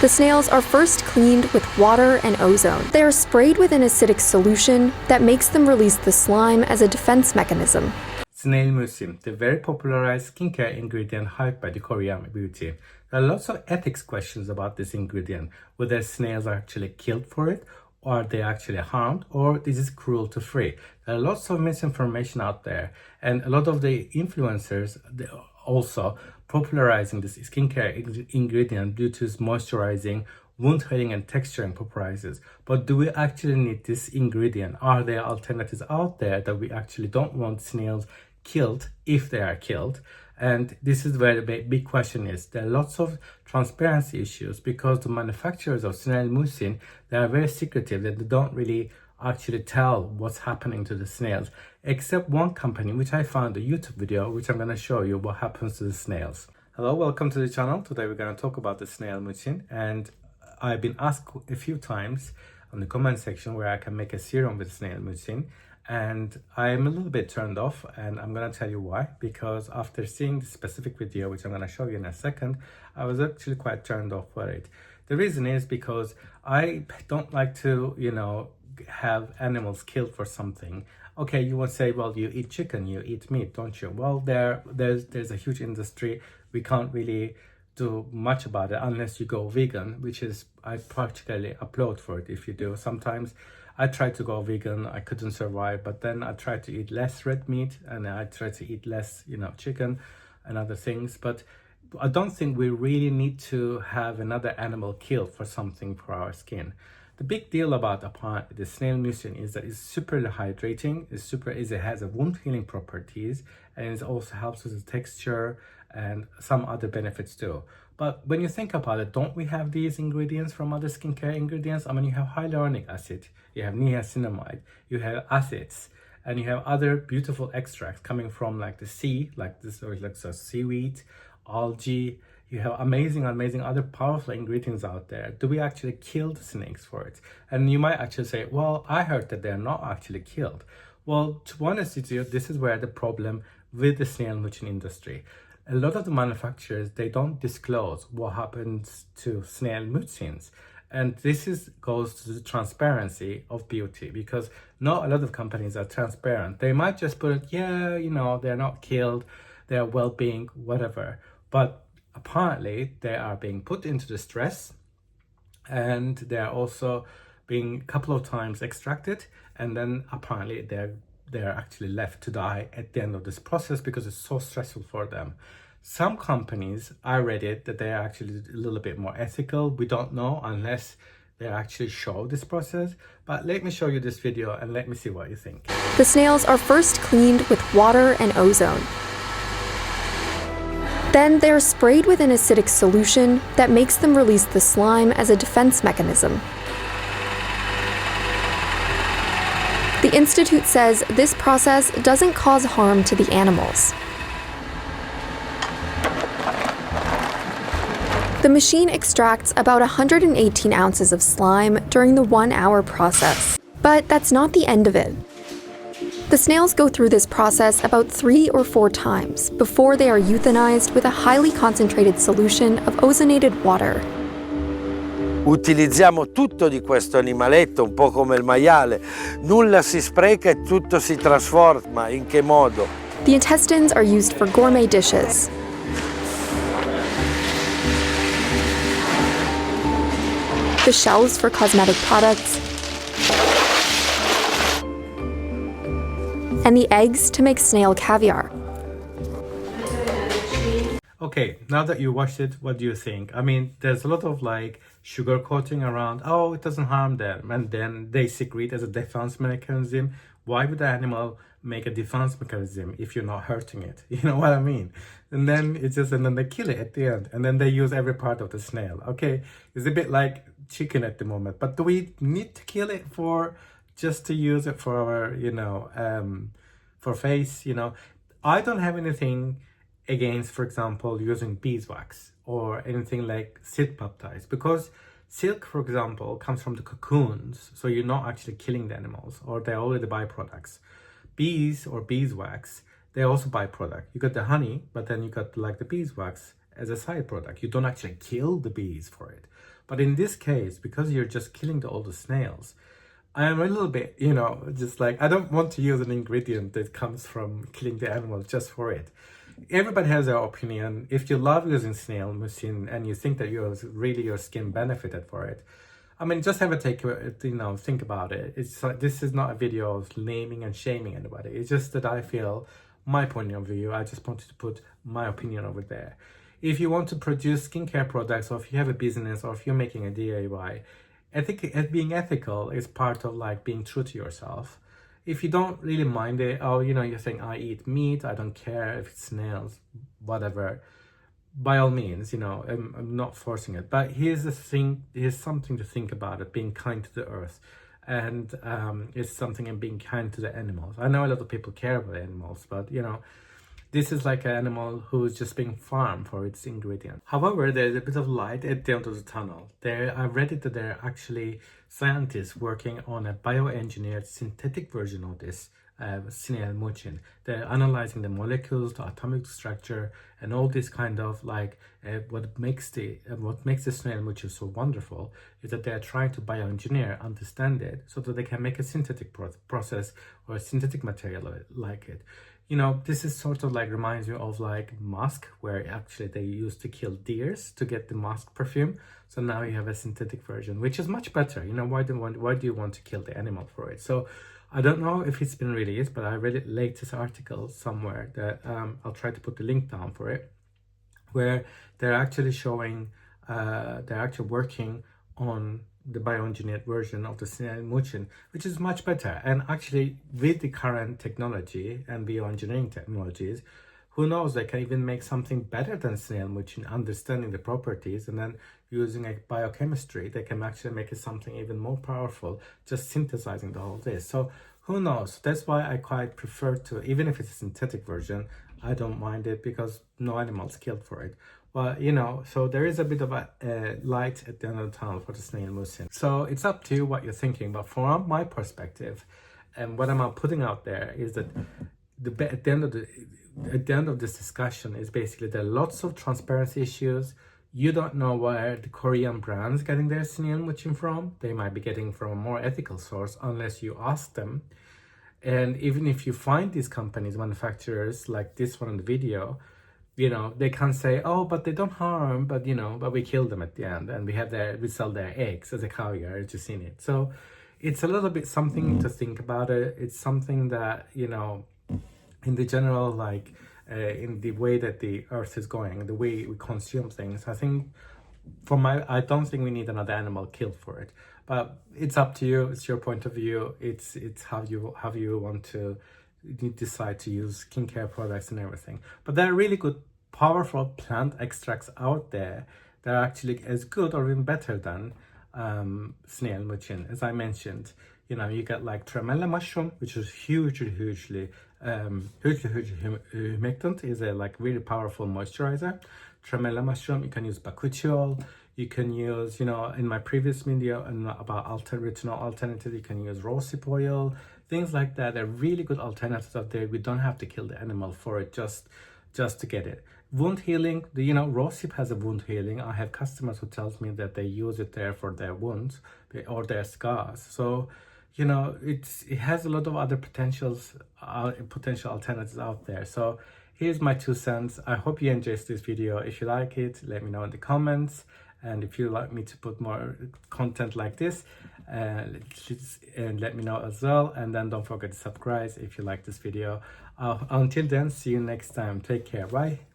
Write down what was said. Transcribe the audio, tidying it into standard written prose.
The snails are first cleaned with water and ozone. They are sprayed with an acidic solution that makes them release the slime as a defense mechanism. Snail Mucin, the very popularized skincare ingredient hyped by the Korean beauty. There are lots of ethics questions about this ingredient, whether snails are actually killed for it, or are they actually harmed, or this is cruelty free. There are lots of misinformation out there, and a lot of the influencers also popularizing this skincare ingredient due to its moisturizing, wound healing and texturing properties. But do we actually need this ingredient? Are there alternatives out there that we actually don't want snails killed if they are killed? And this is where the big question is. There are lots of transparency issues because the manufacturers of Snail Mucin, they are very secretive, that they don't really actually tell what's happening to the snails, except one company which I found a YouTube video which I'm going to show you what happens to the snails. Hello, welcome to the channel. Today we're going to talk about the Snail Mucin, and I've been asked a few times on the comment section where I can make a serum with Snail Mucin, and I'm a little bit turned off, and I'm going to tell you why. Because after seeing the specific video which I'm going to show you in a second, I was actually quite turned off for it. The reason is because I don't like to, have animals killed for something. Okay, you would say, well, you eat chicken, you eat meat, don't you? Well, there's a huge industry. We can't really do much about it unless you go vegan, which is, I practically applaud for it if you do. Sometimes I tried to go vegan, I couldn't survive, but then I tried to eat less red meat and I tried to eat less, chicken and other things. But I don't think we really need to have another animal killed for something for our skin. The big deal about the Snail Mucin is that it's super hydrating, it has a wound healing properties, and it also helps with the texture and some other benefits too. But when you think about it, don't we have these ingredients from other skincare ingredients? I mean, you have hyaluronic acid, you have niacinamide, you have acids, and you have other beautiful extracts coming from like the sea, like this, or like seaweed, algae. You have amazing other powerful ingredients out there. Do we actually kill the snakes for it? And you might actually say, well, I heard that they're not actually killed. Well, to be honest with you, this is where the problem with the Snail Mucin industry. A lot of the manufacturers, they don't disclose what happens to Snail Mucins. And this goes to the transparency of beauty, because not a lot of companies are transparent. They might just put, they're not killed, they're well-being, whatever. But apparently they are being put into the stress, and they're also being a couple of times extracted, and then apparently they're actually left to die at the end of this process because it's so stressful for them. Some companies, I read it, that they are actually a little bit more ethical. We don't know unless they actually show this process. But let me show you this video and let me see what you think. The snails are first cleaned with water and ozone. Then they are sprayed with an acidic solution that makes them release the slime as a defense mechanism. The Institute says this process doesn't cause harm to the animals. The machine extracts about 118 ounces of slime during the 1-hour process. But that's not the end of it. The snails go through this process about 3 or 4 times before they are euthanized with a highly concentrated solution of ozonated water. Utilizziamo tutto di questo animaletto, un po' come il maiale. Nulla si spreca e tutto si trasforma. In che modo? The intestines are used for gourmet dishes. The shells for cosmetic products. And the eggs to make snail caviar. Okay, now that you watched it, what do you think? I mean, there's a lot of sugar coating around. Oh, it doesn't harm them, and then they secrete as a defense mechanism. Why would the animal make a defense mechanism if you're not hurting it? You know what I mean? And then and then they kill it at the end, and then they use every part of the snail. Okay, it's a bit like chicken at the moment, but do we need to kill it just to use it for our, for face? I don't have anything against, for example, using beeswax or anything like silk peptides, because silk, for example, comes from the cocoons, so you're not actually killing the animals, or they're already byproducts. Bees or beeswax, they're also byproduct. You got the honey, but then you got the beeswax as a side product. You don't actually kill the bees for it. But in this case, because you're just killing all the snails, I am a little bit, just like, I don't want to use an ingredient that comes from killing the animals just for it. Everybody has their opinion. If you love using Snail Mucin and you think that your skin benefited for it, I mean, just have a think about it. It's like, this is not a video of naming and shaming anybody. It's just that I feel my point of view. I just wanted to put my opinion over there. If you want to produce skincare products, or if you have a business, or if you're making a DIY, I think being ethical is part of like being true to yourself. If you don't really mind it, you think I eat meat, I don't care if it's snails, whatever. By all means, I'm not forcing it. But here's the thing, here's something to think about it, being kind to the earth. And it's something in being kind to the animals. I know a lot of people care about animals, but this is like an animal who is just being farmed for its ingredients. However, there's a bit of light at the end of the tunnel. I've read it that there are actually scientists working on a bioengineered synthetic version of this Snail Mucin. They're analyzing the molecules, the atomic structure, and all this kind of like what makes the Snail Mucin so wonderful is that they're trying to bioengineer, understand it, so that they can make a synthetic process or a synthetic material like it. This is sort of like reminds me of like musk, where actually they used to kill deers to get the musk perfume. So now you have a synthetic version, which is much better. Why do you want to kill the animal for it? So I don't know if it's been released, but I read it latest article somewhere that I'll try to put the link down for it, where they're actually showing, they're actually working on the bioengineered version of the Snail Mucin, which is much better. And actually, with the current technology and bioengineering technologies, who knows, they can even make something better than Snail Mucin, understanding the properties, and then using a biochemistry, they can actually make it something even more powerful, just synthesizing the whole this. So who knows? That's why I quite prefer to, even if it's a synthetic version, I don't mind it because no animals killed for it. Well, so there is a bit of a light at the end of the tunnel for the Snail Mucin. So it's up to you what you're thinking. But from my perspective, and what I'm putting out there is that at the end of this discussion is basically there are lots of transparency issues. You don't know where the Korean brands getting their Snail Mucin from. They might be getting from a more ethical source unless you ask them. And even if you find these companies, manufacturers like this one in the video, they can say, oh, but they don't harm, but but we kill them at the end, and we sell their eggs as a caviar, just seen it. So it's a little bit something to think about it. It's something that, in the general, like in the way that the earth is going, the way we consume things, I think I don't think we need another animal killed for it. But it's up to you. It's your point of view. It's how you want to decide to use skincare products and everything. But there are really good, powerful plant extracts out there that are actually as good or even better than Snail Mucin. As I mentioned, you get like tremella mushroom, which is hugely humectant, is a like really powerful moisturizer. Tremella mushroom, you can use bakuchiol, you can use, in my previous video about retinol alternative, you can use rosehip oil, things like that. They're really good alternatives out there. We don't have to kill the animal for it just to get it. Wound healing, rosehip has a wound healing. I have customers who tells me that they use it there for their wounds or their scars. So it has a lot of other potential alternatives out there. So here's my 2 cents. I hope you enjoyed this video. If you like it, let me know in the comments. And if you'd like me to put more content like this, and let me know as well. And then don't forget to subscribe if you like this video. Until then, see you next time. Take care. Bye.